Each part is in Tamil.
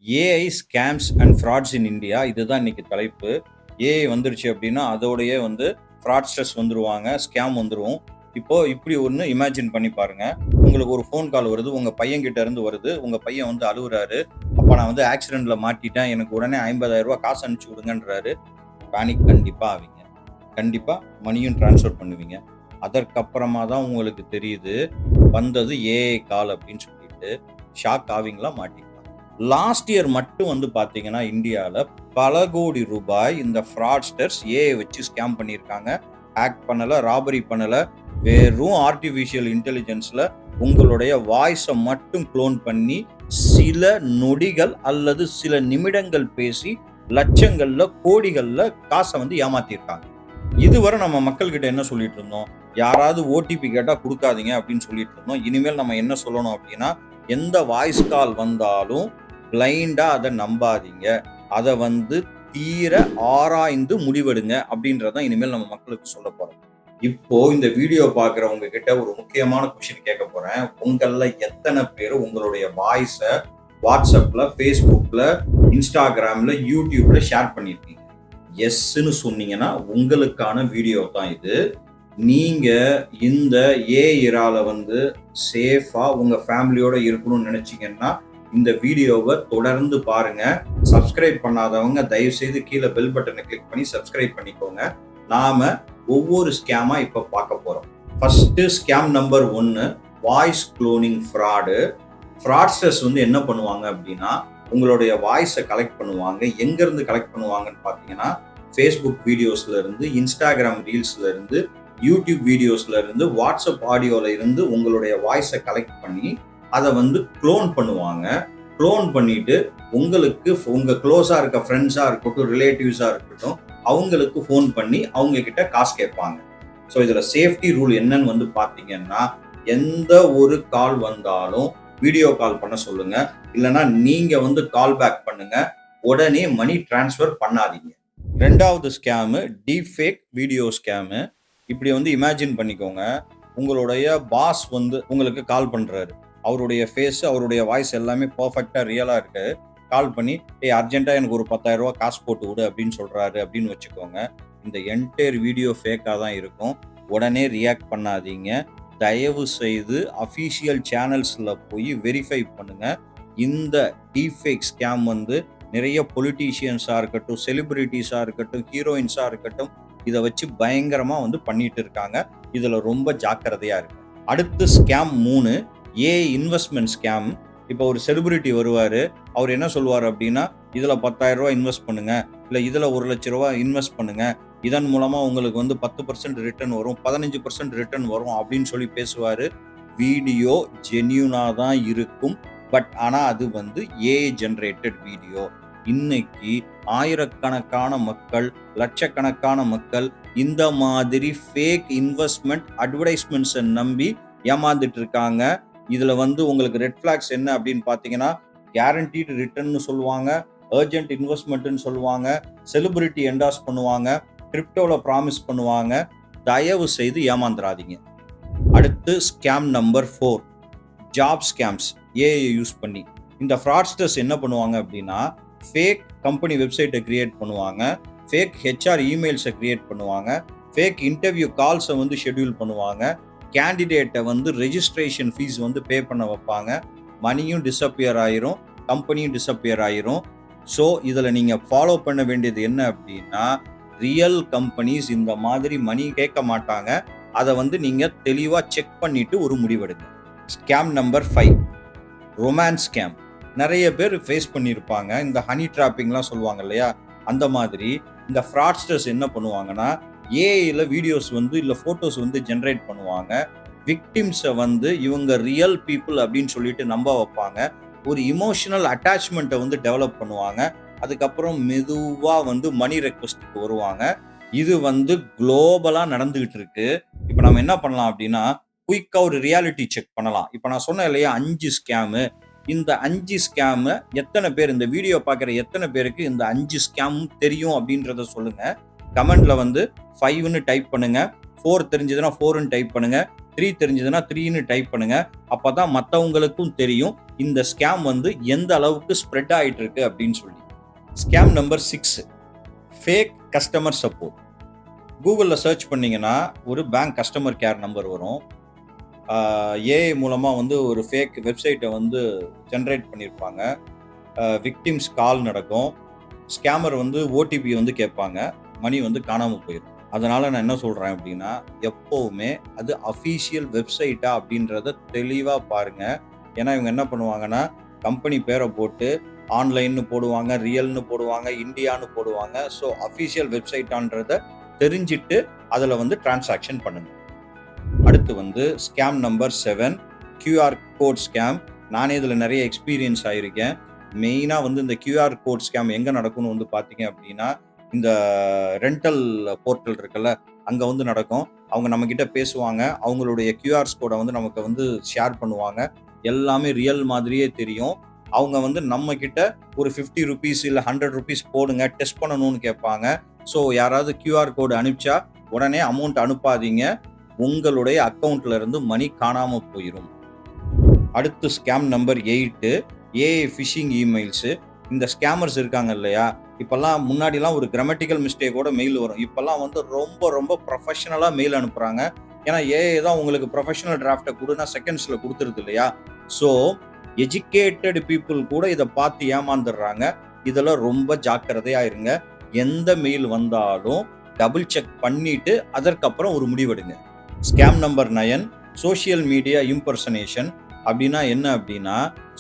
AI scams and frauds in India இதுதான் இன்னைக்கு தலைப்பு. ஏஐ வந்துருச்சு அப்படின்னா அதோடயே வந்து ஃப்ராட்ஸ்டர்ஸ் வந்துருவாங்க, ஸ்கேம் வந்துரும். இப்போ இப்படி ஒண்ணு இமேஜின் பண்ணி பாருங்க. உங்களுக்கு ஒரு ஃபோன் கால் வருது, உங்க பையன்கிட்ட இருந்து வருது. உங்க பையன் வந்து அழுவுறாரு. அப்பா நான் வந்து ஆக்சிடென்ட்ல மாட்டிட்டேன். எனக்கு உடனே ரூ. 50,000 காசு அனுப்பிச்சு விடுங்கன்றாரு. பேனிக் கண்டிப்பா ஆவீங்க. கண்டிப்பா மணியும் ட்ரான்ஸ்ஃபர் பண்ணுவீங்க. அதற்கப்புறமா தான் உங்களுக்கு தெரியுது, வந்தது ஏஐ கால் அப்படின்னு சொல்லிட்டு. ஷாக் ஆவீங்களா? மாட்டீங்களா? லாஸ்ட் இயர் மட்டும் வந்து பார்த்தீங்கன்னா, இந்தியால பல கோடி ரூபாய் இந்த ஃப்ராட்ஸ்டர்ஸ் ஏஐ வச்சு ஸ்கேம் பண்ணியிருக்காங்க. ஹேக் பண்ணல, ராபரி பண்ணல. வெறும் ஆர்டிஃபிஷியல் இன்டெலிஜென்ஸ்ல உங்களுடைய வாய்ஸ மட்டும் குளோன் பண்ணி, சில நொடிகள் அல்லது சில நிமிடங்கள் பேசி, லட்சங்கள்ல, கோடிகள்ல காச வந்து ஏமாத்தியிருக்காங்க. இதுவரை நம்ம மக்கள்கிட்ட என்ன சொல்லிட்டு இருந்தோம்? யாராவது ஓடிபி கேட்டா குடுக்காதீங்க அப்படின்னு சொல்லிட்டு இருந்தோம். இனிமேல் நம்ம என்ன சொல்லணும் அப்படின்னா, எந்த வாய்ஸ் கால் வந்தாலும் பிளைண்டா அத நம்பாதீங்க. அத வந்து தீர ஆராய்ந்து முடிவெடுங்க அப்படின்றத இனிமேல் நம்ம மக்களுக்கு சொல்லப் போறோம். இப்போ இந்த வீடியோ பார்க்குறவங்க கிட்ட ஒரு முக்கியமான கொஸ்டின் கேட்க போறேன். உங்கள்ல எத்தனை பேர் உங்களுடைய வாய்ஸ WhatsAppல, Facebookல, Instagramல, YouTubeல ஷேர் பண்ணியிருக்கீங்க? எஸ்ன்னு சொன்னீங்கன்னா உங்களுக்கான வீடியோ தான் இது. நீங்க இந்த ஏஐரால வந்து சேஃபா உங்க ஃபேமிலியோட இருக்கணும்னு நினைச்சீங்கன்னா இந்த வீடியோவை தொடர்ந்து பாருங்க. சப்ஸ்கிரைப் பண்ணாதவங்க தயவு செய்து கீழே பெல் பட்டனை கிளிக் பண்ணி சப்ஸ்கிரைப் பண்ணிக்கோங்க. நாம ஒவ்வொரு ஸ்கேமா இப்ப பார்க்க போறோம். First scam number 1, voice cloning fraud. Fraudsters வந்து என்ன பண்ணுவாங்க அப்படின்னா, உங்களுடைய வாய்ஸை கலெக்ட் பண்ணுவாங்க. எங்க இருந்து கலெக்ட் பண்ணுவாங்கன்னு பார்த்தீங்கன்னா, ஃபேஸ்புக் வீடியோஸ்ல இருந்து, இன்ஸ்டாகிராம் ரீல்ஸ்ல இருந்து, யூடியூப் வீடியோஸ்ல இருந்து, வாட்ஸ்அப் ஆடியோல இருந்து உங்களுடைய வாய்ஸை கலெக்ட் பண்ணி அதை வந்து க்ளோன் பண்ணுவாங்க. க்ளோன் பண்ணிட்டு உங்களுக்கு உங்க க்ளோஸா இருக்க ஃப்ரெண்ட்ஸா இருக்கட்டும், ரிலேட்டிவ்ஸா இருக்கட்டும், அவங்களுக்கு ஃபோன் பண்ணி அவங்க கிட்ட காசு கேட்பாங்க. ஸோ இதுல சேஃப்டி ரூல் என்னன்னு வந்து பாத்தீங்கன்னா, எந்த ஒரு கால் வந்தாலும் வீடியோ கால் பண்ண சொல்லுங்க. இல்லைன்னா நீங்க வந்து கால் பேக் பண்ணுங்க. உடனே மணி டிரான்ஸ்ஃபர் பண்ணாதீங்க. ரெண்டாவது scam deep fake video scam. இப்படி வந்து இமேஜின் பண்ணிக்கோங்க, உங்களுடைய பாஸ் வந்து உங்களுக்கு கால் பண்றாரு. அவருடைய ஃபேஸ், அவருடைய வாய்ஸ் எல்லாமே பர்ஃபெக்டா ரியலா இருக்கு. கால் பண்ணி ஏய் அர்ஜென்ட்டா எனக்கு ஒரு 10,000 காசு போட்டு விடு அப்படின்னு சொல்றாரு அப்படின்னு வச்சுக்கோங்க. இந்த என்டையர் வீடியோ ஃபேக்கா தான் இருக்கும். உடனே ரியாக்ட் பண்ணாதீங்க. தயவு செய்து அஃபிஷியல் சேனல்ஸ்ல போய் வெரிஃபை பண்ணுங்க. இந்த டீஃபேக் ஸ்கேம் வந்து நிறைய பொலிட்டீஷியன்ஸா இருக்கட்டும், செலிபிரிட்டிஸா இருக்கட்டும், ஹீரோயின்ஸா இருக்கட்டும், இதை வச்சு பயங்கரமா வந்து பண்ணிட்டு இருக்காங்க. இதுல ரொம்ப ஜாக்கிரதையா இருக்கு. அடுத்து ஸ்கேம் 3, ஏஐ இன்வெஸ்ட்மெண்ட் ஸ்கேம். இப்போ ஒரு செலிபிரிட்டி வருவாரு. அவர் என்ன சொல்லுவார் அப்படின்னா, இதுல 10,000 இன்வெஸ்ட் பண்ணுங்க, இல்ல இதுல ₹1,00,000 இன்வெஸ்ட் பண்ணுங்க, இதன் மூலமா உங்களுக்கு வந்து 10% ரிட்டர்ன் வரும், 15% ரிட்டர்ன் வரும் அப்படின்னு சொல்லி பேசுவாரு. வீடியோ ஜென்யூனா தான் இருக்கும். பட் ஆனா அது வந்து ஏஐ ஜெனரேட்டட் வீடியோ. இன்னைக்கு ஆயிரக்கணக்கான மக்கள், லட்சக்கணக்கான மக்கள் இந்த மாதிரி ஃபேக் இன்வெஸ்ட்மெண்ட் அட்வர்டைஸ்மெண்ட்ஸை நம்பி ஏமாந்துட்டு இருக்காங்க. இதுல வந்து உங்களுக்கு ரெட் ஃபிளாக்ஸ் என்ன அப்படின்னு பாத்தீங்கன்னா, கேரண்டீடு ரிட்டர்ன்னு சொல்லுவாங்க, அர்ஜென்ட் இன்வெஸ்ட்மெண்ட்னு சொல்லுவாங்க, செலிபிரிட்டி என்டாஸ் பண்ணுவாங்க, கிரிப்டோல ப்ராமிஸ் பண்ணுவாங்க. தயவு செய்து ஏமாந்துராதீங்க. அடுத்து scam number 4, job scams AI use பண்ணி. இந்த ஃப்ராட்ஸ்டர்ஸ் என்ன பண்ணுவாங்க அப்படின்னா, ஃபேக் கம்பெனி வெப்சைட்டை கிரியேட் பண்ணுவாங்க, ஃபேக் ஹெச்ஆர் இமெயில்ஸை கிரியேட் பண்ணுவாங்க, ஃபேக் இன்டர்வியூ கால்ஸை வந்து ஷெட்யூல் பண்ணுவாங்க, கேண்டிடேட்டை வந்து ரெஜிஸ்ட்ரேஷன் ஃபீஸ் வந்து பே பண்ண வைப்பாங்க. மணியும் டிஸப்பியர் ஆயிரும், கம்பெனியும் டிஸப்பியர் ஆயிரும். ஸோ இதில் நீங்கள் ஃபாலோ பண்ண வேண்டியது என்ன அப்படின்னா, ரியல் கம்பெனிஸ் இந்த மாதிரி மணி கேட்க மாட்டாங்க. அதை வந்து நீங்கள் தெளிவாக செக் பண்ணிட்டு ஒரு முடிவெடுங்க. Scam number 5, romance scam. நிறைய பேர் ஃபேஸ் பண்ணியிருப்பாங்க. இந்த ஹனி ட்ராப்பிங்லாம் சொல்லுவாங்க இல்லையா, அந்த மாதிரி இந்த ஃப்ராட்ஸ்டர்ஸ் என்ன பண்ணுவாங்கன்னா, ஏஐல வீடியோஸ் வந்து இல்லை ஃபோட்டோஸ் வந்து ஜென்ரேட் பண்ணுவாங்க. விக்டிம்ஸை வந்து இவங்க ரியல் பீப்புள் அப்படின்னு சொல்லிட்டு நம்ப வைப்பாங்க. ஒரு இமோஷனல் அட்டாச்மெண்ட்டை வந்து டெவலப் பண்ணுவாங்க. அதுக்கப்புறம் மெதுவாக வந்து மணி ரெக்வஸ்ட்டுக்கு வருவாங்க. இது வந்து குளோபலாக நடந்துகிட்டு இருக்கு. இப்போ நம்ம என்ன பண்ணலாம் அப்படின்னா, குயிக்கா ஒரு ரியாலிட்டி செக் பண்ணலாம். இப்போ நான் சொன்னேன் இல்லையா 5 ஸ்கேமு, இந்த 5 ஸ்கேமு எத்தனை பேர் இந்த வீடியோ பார்க்குற எத்தனை பேருக்கு இந்த 5 ஸ்கேமும் தெரியும் அப்படின்றத சொல்லுங்க. கமெண்ட்ல வந்து 5ன்னு டைப் பண்ணுங்க, 4 தெரிஞ்சதுன்னா 4ன்னு டைப் பண்ணுங்க, 3 தெரிஞ்சதுன்னா 3ன்னு டைப் பண்ணுங்க. அப்பதான் மத்தவங்களுக்கும் தெரியும் இந்த ஸ்கேம் வந்து எந்த அளவுக்கு ஸ்ப்ரெட் ஆயிட்டு இருக்கு அப்படின்னு சொல்லி. Scam number 6, fake customer support. கூகுள்ல சர்ச் பண்ணீங்கன்னா ஒரு பேங்க் கஸ்டமர் கேர் நம்பர் வரும். ஏஐ மூலமா வந்து ஒரு ஃபேக் வெப்சைட்டை வந்து ஜென்ரேட் பண்ணியிருப்பாங்க. விக்டிம்ஸ் கால் நடக்கும். ஸ்கேமர் வந்து ஓடிபி வந்து கேட்பாங்க. மணி வந்து காணாம போயிடும். அதனால நான் என்ன சொல்றேன் அப்படின்னா, எப்பவுமே அது அஃபீஷியல் வெப்சைட்டா அப்படின்றத தெளிவா பாருங்க. ஏன்னா இவங்க என்ன பண்ணுவாங்கன்னா, கம்பெனி பேரை போட்டு ஆன்லைன்னு போடுவாங்க, ரியல்னு போடுவாங்க, இந்தியான்னு போடுவாங்க. ஸோ அஃபீஷியல் வெப்சைட்டான்றத தெரிஞ்சிட்டு அதில வந்து டிரான்சாக்ஷன் பண்ணுங்க. அடுத்து வந்து scam number 7, QR code scam. நானே இதில நிறைய எக்ஸ்பீரியன்ஸ் ஆயிருக்கேன். மெயினா வந்து இந்த கியூஆர் கோட் ஸ்கேம் எங்க நடக்கும்னு வந்து பார்த்தீங்க அப்படின்னா, இந்த ரெண்டல் போர்ட்டல் இருக்குல்ல, அங்க வந்து நடக்கும். அவங்க நம்மகிட்ட பேசுவாங்க. அவங்களுடைய கியூஆர்ஸ் கோட வந்து நமக்கு வந்து ஷேர் பண்ணுவாங்க. எல்லாமே ரியல் மாதிரியே தெரியும். அவங்க வந்து நம்மகிட்ட ஒரு ₹50 இல்ல ₹100 போடுங்க, டெஸ்ட் பண்ணணும்னு கேட்பாங்க. ஸோ யாராவது கியூஆர் கோடு அனுப்பிச்சா, உடனே அமௌண்ட் அனுப்பாதீங்க. உங்களுடைய அக்கவுண்ட்ல இருந்து மணி காணாம போயிரும். அடுத்து scam number 8, AI phishing emails. இந்த ஸ்கேமர்ஸ் இருக்காங்க இல்லையா, இப்பெல்லாம் முன்னாடிலாம் ஒரு கிராமட்டிக்கல் மிஸ்டேக்கோட மெயில் வரும். இப்பெல்லாம் வந்து ரொம்ப ரொம்ப ப்ரொஃபஷனலா மெயில் அனுப்புறாங்க. ஏன்னா ஏஐ தான் உங்களுக்கு ப்ரொஃபஷனல் டிராஃப்ட்டை கொடுனா செகண்ட்ஸ்ல கொடுத்துருது இல்லையா. ஸோ எஜுகேட்டட் பீப்புள் கூட இதை பார்த்து ஏமாந்துடுறாங்க. இதில் ரொம்ப ஜாக்கிரதையா இருங்க. எந்த மெயில் வந்தாலும் டபுள் செக் பண்ணிட்டு அதற்கப்புறம் ஒரு முடிவெடுங்க. Scam number 9, social media impersonation. அப்படின்னா என்ன அப்படின்னா,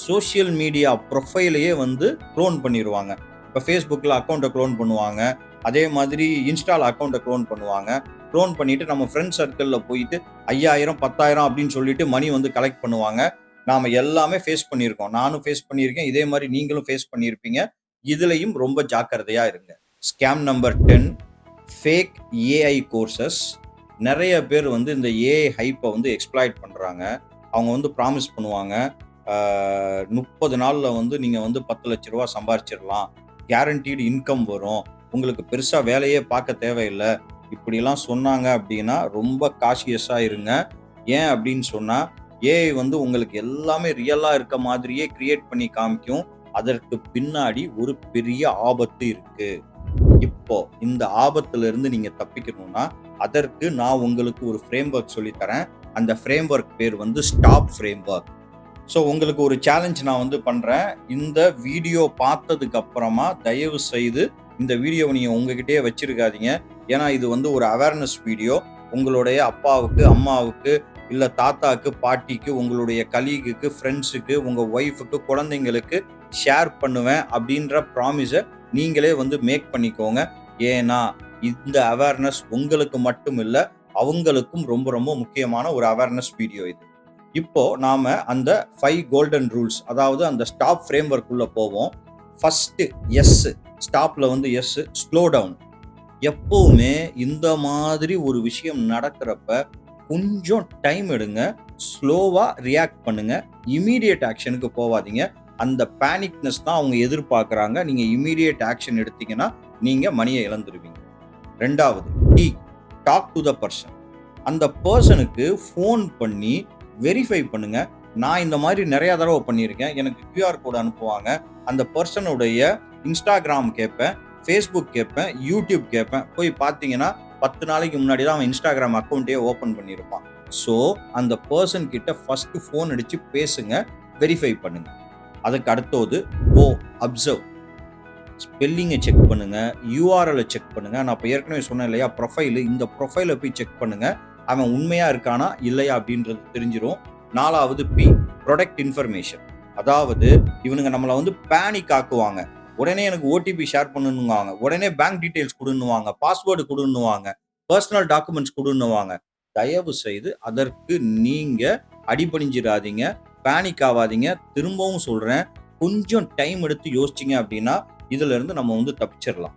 சோஷியல் மீடியா ப்ரொஃபைலையே வந்து க்ளோன் பண்ணிடுவாங்க. இப்போ ஃபேஸ்புக்கில் அக்கௌண்ட்டை க்ளோன் பண்ணுவாங்க. அதே மாதிரி இன்ஸ்டால அக்கௌண்ட்டை க்ளோன் பண்ணுவாங்க. க்ளோன் பண்ணிட்டு நம்ம ஃப்ரெண்ட் சர்க்கிளில் போயிட்டு 5000 10,000 அப்படின்னு சொல்லிட்டு மணி வந்து கலெக்ட் பண்ணுவாங்க. நாம எல்லாமே ஃபேஸ் பண்ணியிருக்கோம். நானும் ஃபேஸ் பண்ணியிருக்கேன். இதே மாதிரி நீங்களும் ஃபேஸ் பண்ணியிருப்பீங்க. இதுலயும் ரொம்ப ஜாக்கிரதையா இருங்க. Scam number 10, fake AI courses. நிறைய பேர் வந்து இந்த ஏஐ ஹைப்பை வந்து எக்ஸ்ப்ளாய்ட் பண்ணுறாங்க. அவங்க வந்து ப்ராமிஸ் பண்ணுவாங்க, 30 நாளில் வந்து நீங்கள் வந்து ₹10,00,000 சம்பாரிச்சிடலாம், கேரண்டீடு இன்கம் வரும், உங்களுக்கு பெருசாக வேலையே பார்க்க தேவையில்லை. இப்படிலாம் சொன்னாங்க அப்படின்னா ரொம்ப காஷியஸாக இருங்க. ஏன் அப்படின்னு சொன்னால், ஏஐ வந்து உங்களுக்கு எல்லாமே ரியலாக இருக்க மாதிரியே கிரியேட் பண்ணி காமிக்கும். அதற்கு பின்னாடி ஒரு பெரிய ஆபத்து இருக்கு. இப்போ இந்த ஆபத்துல இருந்து நீங்க தப்பிக்கணும்னா, அதற்கு நான் உங்களுக்கு ஒரு ஃப்ரேம் ஒர்க் சொல்லித்தரேன். அந்த ஃப்ரேம் ஒர்க் பேர் வந்து ஸ்டாப் ஃப்ரேம் ஒர்க். ஸோ உங்களுக்கு ஒரு சேலஞ்ச் நான் வந்து பண்றேன். இந்த வீடியோ பார்த்ததுக்கு அப்புறமா தயவு செய்து இந்த வீடியோவை நீங்க உங்ககிட்டயே வச்சிருக்காதீங்க. ஏன்னா இது வந்து ஒரு அவேர்னஸ் வீடியோ. உங்களுடைய அப்பாவுக்கு, அம்மாவுக்கு, இல்ல தாத்தாக்கு, பாட்டிக்கு, உங்களுடைய கலீகுக்கு, ஃப்ரெண்ட்ஸுக்கு, உங்க ஒய்ஃபுக்கு, குழந்தைங்களுக்கு ஷேர் பண்ணுவேன் அப்படின்ற ப்ராமிஸை நீங்களே வந்து மேக் பண்ணிக்கோங்க. ஏன்னா இந்த அவேர்னஸ் உங்களுக்கு மட்டும் இல்ல, அவங்களுக்கும் ரொம்ப ரொம்ப முக்கியமான ஒரு அவேர்னஸ் வீடியோ இது. இப்போ நாம அந்த 5 கோல்டன் ரூல்ஸ், அதாவது அந்த ஸ்டாப் ஃப்ரேம் ஒர்க் உள்ள போவோம். ஃபர்ஸ்ட் எஸ், ஸ்டாப்ல வந்து எஸ், ஸ்லோ டவுன். எப்பவுமே இந்த மாதிரி ஒரு விஷயம் நடக்கிறப்ப கொஞ்சம் டைம் எடுங்க, ஸ்லோவா ரியாக்ட் பண்ணுங்க, இமீடியட் ஆக்ஷனுக்கு போவாதீங்க. அந்த பேனிக்னஸ் தான் அவங்க எதிர்பார்க்குறாங்க. நீங்க இமீடியட் ஆக்ஷன் எடுத்தீங்கன்னா நீங்க மணியை இழந்துருவீங்க. ரெண்டாவது, டாக் டு த பர்சன். அந்த பர்சனுக்கு ஃபோன் பண்ணி வெரிஃபை பண்ணுங்க. நான் இந்த மாதிரி நிறைய தடவை பண்ணியிருக்கேன். எனக்கு கியூஆர் கோடு அனுப்புவாங்க. அந்த பர்சனுடைய இன்ஸ்டாகிராம் கேட்பேன், ஃபேஸ்புக் கேட்பேன், யூடியூப் கேட்பேன். போய் பார்த்தீங்கன்னா 10 நாளைக்கு முன்னாடி தான் அவன் இன்ஸ்டாகிராம் அக்கௌண்ட்டே ஓப்பன் பண்ணியிருப்பான். ஸோ அந்த பர்சன் கிட்ட ஃபர்ஸ்ட் ஃபோன் அடிச்சு பேசுங்க, வெரிஃபை பண்ணுங்க. அதுக்கு அடுத்தது அப்சர்வ். ஸ்பெல்லிங்கை செக் பண்ணுங்க, யூஆர்எல்லை செக் பண்ணுங்க. நான் இப்போ ஏற்கனவே சொன்னேன் இல்லையா, ப்ரொஃபைலு, இந்த ப்ரொஃபைலை போய் செக் பண்ணுங்க. அவன் உண்மையா இருக்கானா இல்லையா அப்படின்றது தெரிஞ்சிடும். 4வது ப்ரொடக்ட் இன்ஃபர்மேஷன். அதாவது இவனுங்க நம்மளை வந்து பேனிக் ஆக்குவாங்க. உடனே எனக்கு ஓடிபி ஷேர் பண்ணணுவாங்க, உடனே பேங்க் டீடைல்ஸ் கொடுன்னுவாங்க, பாஸ்வேர்டு கொடுன்னுவாங்க, பர்சனல் டாக்குமெண்ட்ஸ் கொடுன்னுவாங்க. தயவு செய்து அதற்கு நீங்க அடிபணிஞ்சிடாதீங்க, பேனிக் ஆகாதீங்க. திரும்பவும் சொல்றேன், கொஞ்சம் டைம் எடுத்து யோசிச்சிங்க அப்படின்னா இதுல இருந்து நம்ம வந்து தப்பிச்சிடலாம்.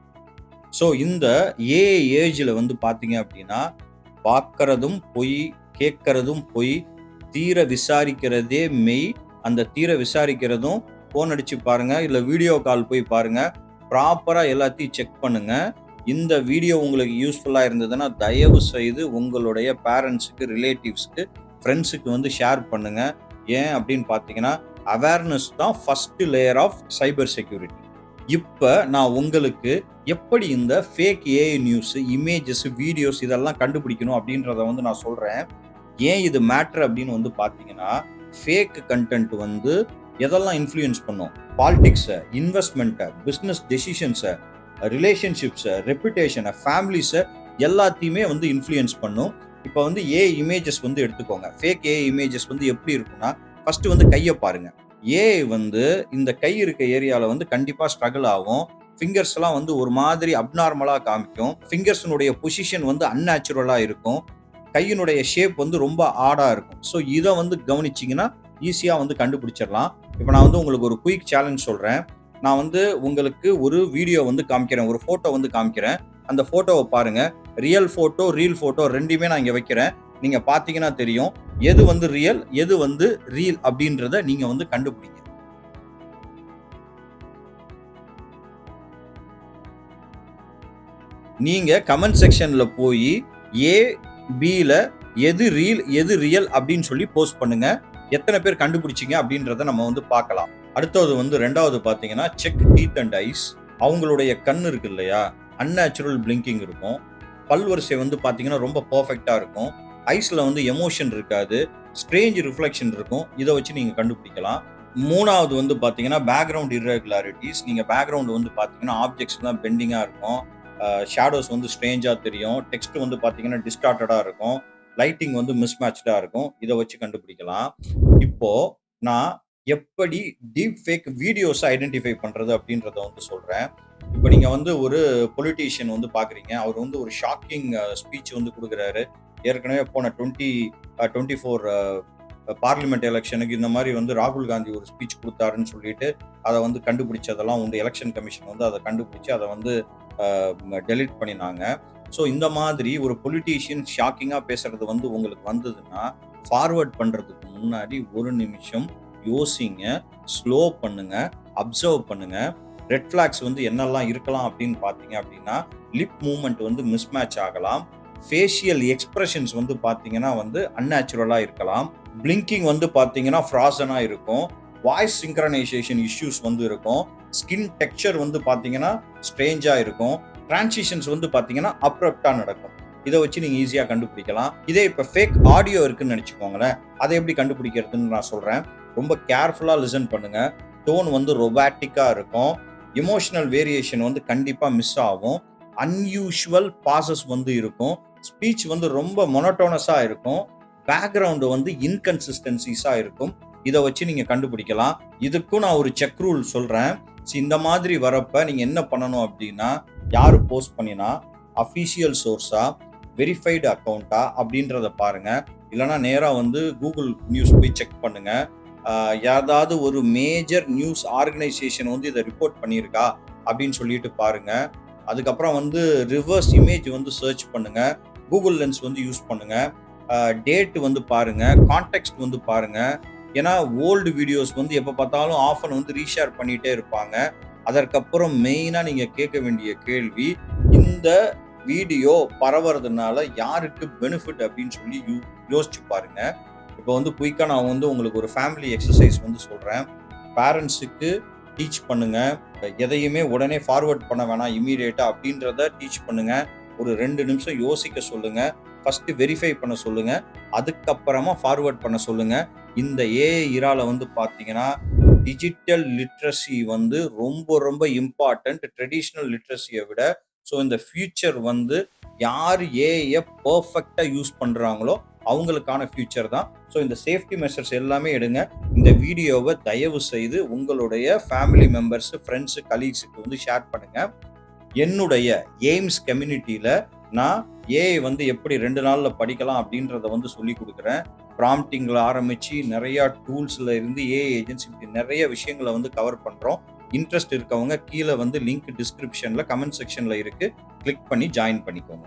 ஸோ இந்த ஏஐ ஏஜில் வந்து பார்த்தீங்க அப்படின்னா, பார்க்கறதும் பொய், கேட்கறதும் பொய், தீர விசாரிக்கிறதே மெய். அந்த தீர விசாரிக்கிறதும் ஃபோன் அடிச்சு பாருங்க, இல்லை வீடியோ கால் போய் பாருங்க, ப்ராப்பராக எல்லாத்தையும் செக் பண்ணுங்க. இந்த வீடியோ உங்களுக்கு யூஸ்ஃபுல்லாக இருந்ததுன்னா தயவு செய்து உங்களுடைய பேரண்ட்ஸுக்கு, ரிலேட்டிவ்ஸ்க்கு ஃப்ரெண்ட்ஸுக்கு வந்து ஷேர் பண்ணுங்க. ஏன் அப்படின்னு பார்த்தீங்கன்னா, அவேர்னஸ் தான் first layer of cyber security. இப்ப நான் உங்களுக்கு எப்படி இந்த fake AI news, images, videos இதெல்லாம் கண்டுபிடிக்கணும் அப்படின்றத வந்து நான் சொல்றேன். ஏன் இது மேட்டர் அப்படின்னு வந்து பார்த்தீங்கன்னா, ஃபேக் கன்டென்ட் வந்து எதெல்லாம் இன்ஃப்ளூயன்ஸ் பண்ணும்? பாலிடிக்ஸ, இன்வெஸ்ட்மென்ட்ட, பிசினஸ் டெசிஷன்ஸ, ரிலேஷன்ஷிப்ஸ, ரெப்புடேஷன, ஃபேமிலிஸ எல்லாத்தையுமே வந்து இன்ஃப்ளூயன்ஸ் பண்ணும். இப்ப வந்து ஏஐ இமேஜஸ் வந்து எடுத்துக்கோங்க. ஃபேக் ஏஐ இமேஜஸ் வந்து எப்படி இருக்கும்னா, ஃபர்ஸ்ட் வந்து கைய பாருங்க. ஏஐ வந்து இந்த கை இருக்க ஏரியால வந்து கண்டிப்பா ஸ்ட்ரகிள் ஆகும். ஃபிங்கர்ஸ்லாம் வந்து ஒரு மாதிரி அப்நார்மலா காமிக்கும். ஃபிங்கர்ஸ்னுடைய பொசிஷன் வந்து அன்நேச்சுரலா இருக்கும். கையினுடைய ஷேப் வந்து ரொம்ப ஆடா இருக்கும். ஸோ இத வந்து கவனிச்சீங்கன்னா, ஈஸியா வந்து கண்டுபிடிச்சிடலாம். இப்ப நான் வந்து உங்களுக்கு ஒரு குயிக் சேலஞ்ச் சொல்றேன். நான் வந்து உங்களுக்கு ஒரு வீடியோ வந்து காமிக்கிறேன். ஒரு ஃபோட்டோ வந்து காமிக்கிறேன். அந்த ஃபோட்டோவ பாருங்க. ரியல் ஃபோட்டோ, ரீல் ஃபோட்டோ 2யுமே நான் இங்க வைக்கிறேன். நீங்க பார்த்தீங்கன்னா தெரியும். எது வந்து ரியல், எது வந்து ரீல் அப்படின்றத நீங்க வந்து கண்டுபிடிங்க. நீங்க கமெண்ட் செக்ஷன்ல போய் ஏ, பில எது ரீல், எது ரியல் அப்படின்னு சொல்லி போஸ்ட் பண்ணுங்க. எத்தனை பேர் கண்டுபிடிச்சீங்க அப்படின்றத நம்ம வந்து பார்க்கலாம். அடுத்தது வந்து 2வது பார்த்தீங்கன்னா, செக் டீத் அண்ட் ஐஸ். அவங்களுடைய கண் இருக்கு இல்லையா? அன்நேச்சுரல் பிளிங்கிங் இருக்கும். பல் வரிசை வந்து பார்த்தீங்கன்னா ரொம்ப பெர்ஃபெக்ட்டா இருக்கும். ஐஸ்ல வந்து எமோஷன் இருக்காது. ஸ்ட்ரேஞ்ச் ரிஃப்ளெக்ஷன் இருக்கும். இத வச்சு நீங்க கண்டுபிடிக்கலாம். 3வது வந்து பார்த்தீங்கன்னா, பேக்கிரவுண்ட் இர்ரெகுலாரிட்டீஸ். நீங்க பேக்கிரவுண்ட் வந்து பார்த்தீங்கன்னா, ஆப்ஜெக்ட்ஸ்லாம் பெண்டிங்கா இருக்கும். ஷேடோஸ் வந்து ஸ்ட்ரேஞ்சா தெரியும். டெக்ஸ்ட் வந்து பார்த்தீங்கன்னா, டிஸ்டார்ட்டடா இருக்கும். லைட்டிங் வந்து மிஸ்மேட்ச்டா இருக்கும். இத வச்சு கண்டுபிடிக்கலாம். இப்போ நான் எப்படி டீப் ஃபேக் வீடியோஸ ஐடென்டிஃபை பண்றது அப்படின்றத வந்து சொல்றேன். இப்ப நீங்க வந்து ஒரு பொலிட்டீஷியன் வந்து பார்க்குறீங்க. அவர் வந்து ஒரு ஷாக்கிங் ஸ்பீச் வந்து குடுக்குறாரு. ஏற்கனவே போன 2024 பார்லிமென்ட் எலக்ஷனுக்கு இந்த மாரி வந்து ராகுல் காந்தி ஒரு ஸ்பீச் குடுத்தாருன்னு சொல்லிட்டு, அத வந்து கண்டுபிடிச்சதெல்லாம் உண்டு. எலக்ஷன் கமிஷன் வந்து அத கண்டுபிடிச்சு அத வந்து டெலீட் பண்ணினாங்க. ஸோ இந்த மாதிரி ஒரு பொலிட்டீஷியன் ஷாக்கிங்கா பேசுறது வந்து உங்களுக்கு வந்ததுன்னா, ஃபார்வர்ட் பண்றதுக்கு முன்னாடி 1 நிமிஷம் யோசிங்க, ஸ்லோ பண்ணுங்க, அப்சர்வ் பண்ணுங்க. ரெட் ஃபிளாக்ஸ் வந்து என்னெல்லாம் இருக்கலாம் அப்படின்னு பார்த்தீங்க அப்படின்னா, லிப் மூவ்மெண்ட் வந்து மிஸ்மேட்ச் ஆகலாம். ஃபேஷியல் எக்ஸ்பிரஷன்ஸ் வந்து பார்த்தீங்கன்னா வந்து அன்நேச்சுரலா இருக்கலாம். பிளிங்கிங் வந்து பார்த்தீங்கன்னா ஃப்ராசனா இருக்கும். வாய்ஸ் சிங்க்ரனைசேஷன் இஷ்யூஸ் வந்து இருக்கும். ஸ்கின் டெக்ஸ்சர் வந்து பார்த்தீங்கன்னா ஸ்ட்ரேஞ்சா இருக்கும். டிரான்சிஷன்ஸ் வந்து பார்த்தீங்கன்னா அப்ரப்டா நடக்கும். இத வச்சு நீங்க ஈஸியா கண்டுபிடிக்கலாம். இதே இப்ப ஃபேக் ஆடியோ இருக்குன்னு நினைச்சுக்கோங்களேன். அதை எப்படி கண்டுபிடிக்கிறதுன்னு நான் சொல்றேன். ரொம்ப கேர்ஃபுல்லா லிசன் பண்ணுங்க. டோன் வந்து ரொபாட்டிக்கா இருக்கும். எமோஷனல் வேரியேஷன் வந்து கண்டிப்பா மிஸ் ஆகும். அன்யூஷுவல் பாசஸ் வந்து இருக்கும். ஸ்பீச் வந்து ரொம்ப மொனோட்டோனஸா இருக்கும். பேக்ரவுண்ட் வந்து இன்கன்சிஸ்டன்சிஸா இருக்கும். இத வச்சு நீங்க கண்டுபிடிக்கலாம். இதுக்கும் நான் ஒரு செக் ரூல் சொல்றேன். இந்த மாதிரி வரப்ப நீங்க என்ன பண்ணணும் அப்படின்னா, யாரு போஸ்ட் பண்ணினா அஃபிஷியல் சோர்ஸா, வெரிஃபைடு அக்கவுண்டா அப்படின்றத பாருங்க. இல்லைன்னா நேரா வந்து கூகுள் நியூஸ் போய் செக் பண்ணுங்க. ஏதாவது ஒரு மேஜர் நியூஸ் ஆர்கனைசேஷன் வந்து இதை ரிப்போர்ட் பண்ணியிருக்கா அப்படின்னு சொல்லிட்டு பாருங்க. அதுக்கப்புறம் வந்து ரிவர்ஸ் இமேஜ் வந்து சர்ச் பண்ணுங்க. கூகுள் லென்ஸ் வந்து யூஸ் பண்ணுங்க. டேட் வந்து பாருங்க. கான்டெக்ஸ்ட் வந்து பாருங்க. ஏன்னா ஓல்டு வீடியோஸ் வந்து எப்போ பார்த்தாலும் ஆஃபன் வந்து ரீஷேர் பண்ணிட்டே இருப்பாங்க. அதற்கப்புறம் மெயினாக நீங்கள் கேட்க வேண்டிய கேள்வி, இந்த வீடியோ பரவுறதுனால யாருக்கு பெனிஃபிட் அப்படின்னு சொல்லி யோசிச்சு பாருங்க. இப்போ வந்து குயிக்காக நான் வந்து உங்களுக்கு ஒரு ஃபேமிலி எக்ஸசைஸ் வந்து சொல்கிறேன். பேரண்ட்ஸுக்கு டீச் பண்ணுங்க. எதையுமே உடனே ஃபார்வர்ட் பண்ண வேணாம் இமீடியட்டாக அப்படின்றத டீச் பண்ணுங்க. ஒரு 2 நிமிஷம் யோசிக்க சொல்லுங்க. ஃபர்ஸ்ட் வெரிஃபை பண்ண சொல்லுங்க. அதுக்கப்புறமா ஃபார்வர்ட் பண்ண சொல்லுங்க. இந்த ஏஐ இரால வந்து பார்த்தீங்கன்னா, டிஜிட்டல் லிட்ரஸி வந்து ரொம்ப ரொம்ப இம்பார்ட்டன்ட் ட்ரெடிஷ்னல் லிட்ரஸியை விட. ஸோ இந்த ஃபியூச்சர் வந்து யார் ஏஐயை பர்ஃபெக்டாக யூஸ் பண்ணுறாங்களோ அவங்களுக்கான ஃபியூச்சர் தான். ஸோ இந்த சேஃப்டி மெஷர்ஸ் எல்லாமே எடுங்க. இந்த வீடியோவை தயவு செய்து உங்களுடைய ஃபேமிலி மெம்பர்ஸ், ஃப்ரெண்ட்ஸு, கலீக்ஸுக்கு வந்து ஷேர் பண்ணுங்க. என்னுடைய எய்ம்ஸ் கம்யூனிட்டியில் நான் ஏஐ வந்து எப்படி 2 நாள்ல படிக்கலாம் அப்படின்றத வந்து சொல்லி கொடுக்குறேன். ப்ராம்ப்டிங்ல ஆரம்பிச்சு நிறைய டூல்ஸ்ல இருந்து ஏஐ ஏஜென்ட்ஸ் இப்படி நிறைய விஷயங்களை வந்து கவர் பண்றோம். இன்ட்ரெஸ்ட் இருக்கவங்க கீழே வந்து லிங்க் டிஸ்கிரிப்ஷன்ல கமெண்ட் செக்ஷன்ல இருக்கு. கிளிக் பண்ணி ஜாயின் பண்ணிக்கோங்க.